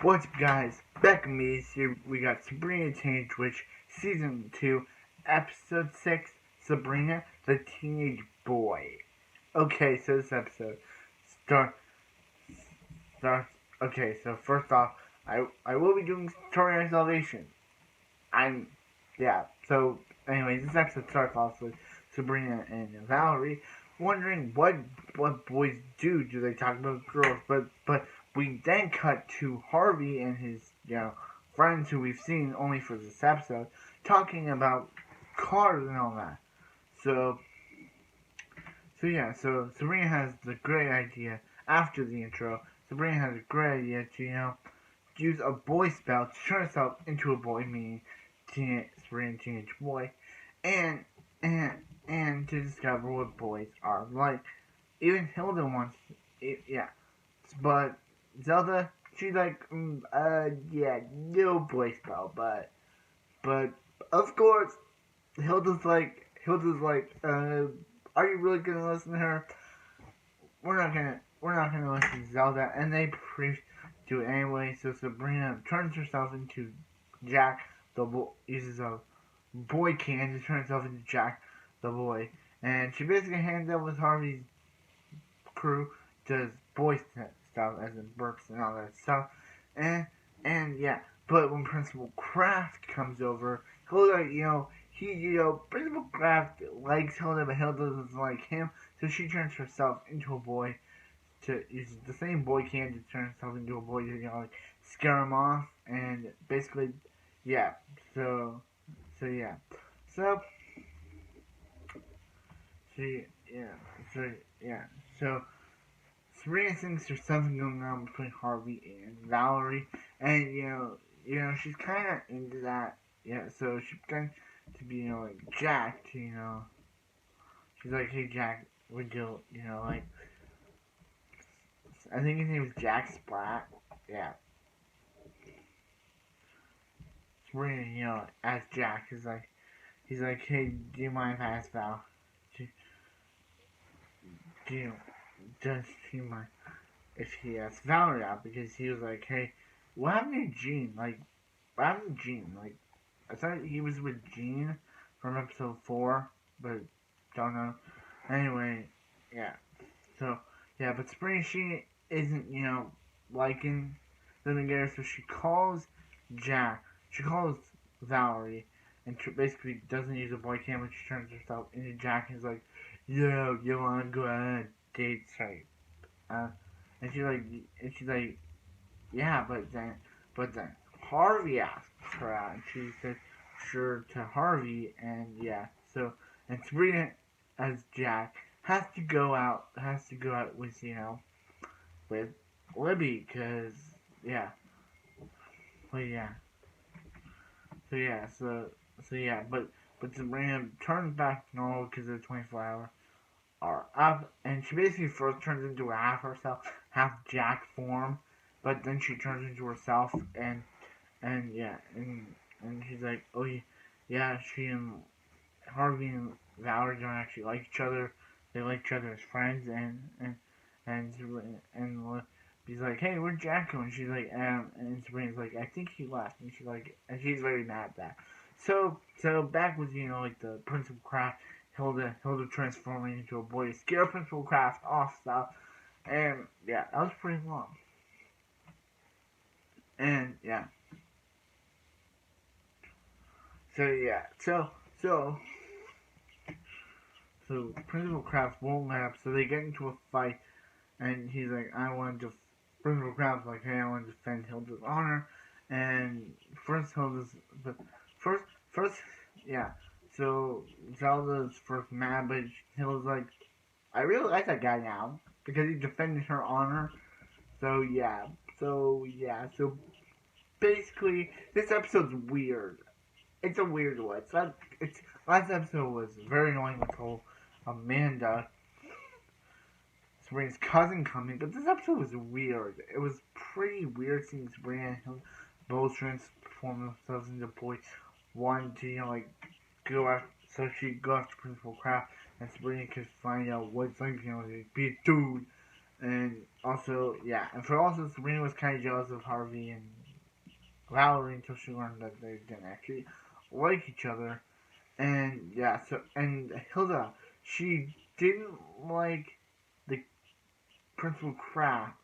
What's up, guys? Back in me here. We got Sabrina Teenage Witch Season 2, Episode 6, Sabrina the Teenage Boy. Okay, so this episode starts. Okay, so first off, I will be doing story salvation. I'm yeah. So anyways, this episode starts off with Sabrina and Valerie wondering what boys do. Do they talk about girls? But we then cut to Harvey and his friends who we've seen only for this episode talking about cars and all that. So so Sabrina has the great idea after the intro. Sabrina has a great idea to use a boy spell to turn herself into a boy, meaning Sabrina teenage boy, and and and to discover what boys are like. Even Hilda wants it, yeah, but Zelda, she's like, yeah, no boy spell, but of course Hilda's like, are you really gonna listen to her? We're not gonna listen to Zelda, and they do it anyway. So Sabrina turns herself into Jack, uses a boy can to turn herself into Jack, the boy, and she basically hangs out with Harvey's crew, does boy stuff as in burps and all that stuff, and and yeah. But when Principal Kraft comes over, Hilda, Principal Kraft likes Hilda, but Hilda doesn't like him, so she turns herself into a boy to use the same boy can to turn herself into a boy to like scare him off, and basically, yeah. So so yeah, so she yeah so yeah so Serena thinks there's something going on between Harvey and Valerie, and she's kind of into that. Yeah, so she's going to be like Jack. She's like, hey Jack, would you like I think his name was Jack Splat. Yeah, Serena, as Jack he's like, hey, do you mind if I ask Val? Do, do you does he mind if he asks Valerie out, because he was like, hey, what happened to Gene? Like, what happened to Gene? Like, I thought he was with Gene from episode 4, but don't know. Anyway, yeah. So, yeah, but Spring, she isn't, liking them together, so she calls Jack. She calls Valerie, and basically doesn't use a boy cam when she turns herself into Jack, and is like, yo, you wanna go on a date site? Uh, and she's like, yeah, but then Harvey asked her out, and she said sure to Harvey, and yeah, so and Sabrina as Jack has to go out with with Libby, cause yeah, well yeah, so yeah, so yeah, but Sabrina turns back to normal because of the 24-hour are up, and she basically first turns into a half herself, half Jack form, but then she turns into herself, and yeah, and she's like, oh yeah, she and Harvey and Valerie don't actually like each other. They like each other as friends, and he's like, hey, where'd Jack go? And she's like, and Sabrina's like, I think he left, and she's very mad at that. So back with like the Principal Craft, Hilda transforming into a boy to scare Principal Craft off stuff, and yeah, that was pretty long, and yeah. So yeah, so so Principal Kraft won't let up, so they get into a fight, and he's like, I want to. Principal Kraft's like, hey, I want to defend Hilda's honor, and first Hilda's, but first, first, yeah. So Zelda's first mad, but Hilda's like, I really like that guy now because he defended her honor. So yeah, so basically, this episode's weird. It's a weird one. It's last episode was very annoying with the whole Amanda, Sabrina's cousin, coming, but this episode was weird. It was pretty weird seeing Sabrina and him both transform themselves into boys. One to like go after, so she go after Principal Kraft, and Sabrina could find out what it's like to be a dude. And also, yeah, and for also Sabrina was kind of jealous of Harvey and Valerie until she learned that they didn't actually like each other. And yeah, so and Hilda, she didn't like the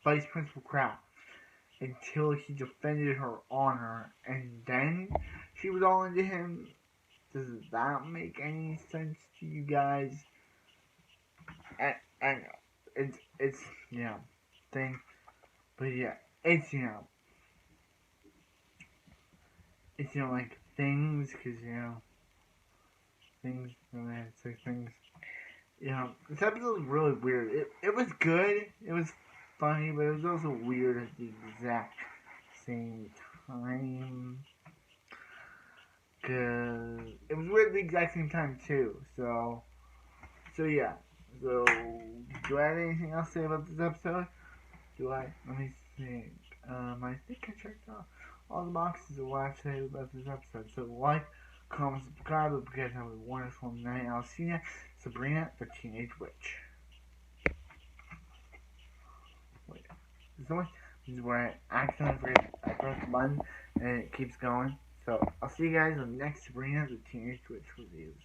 Vice Principal Kraft, until he defended her honor, and then she was all into him. Does that make any sense to you guys? And it's you know thing, but yeah, it's it's like things, because things, it's like things. This episode was really weird. It was good. It was funny, but it was also weird at the exact same time. Cause it was weird at the exact same time too. So yeah. So do I have anything else to say about this episode? Do I? Let me think. I think I checked off all the boxes of what I have to say about this episode. So like, comment, subscribe, because have a wonderful night. I'll see you, Sabrina, the Teenage Witch. Wait, this is where I accidentally press the button and it keeps going. So I'll see you guys in the next Sabrina, the Teenage Witch reviews.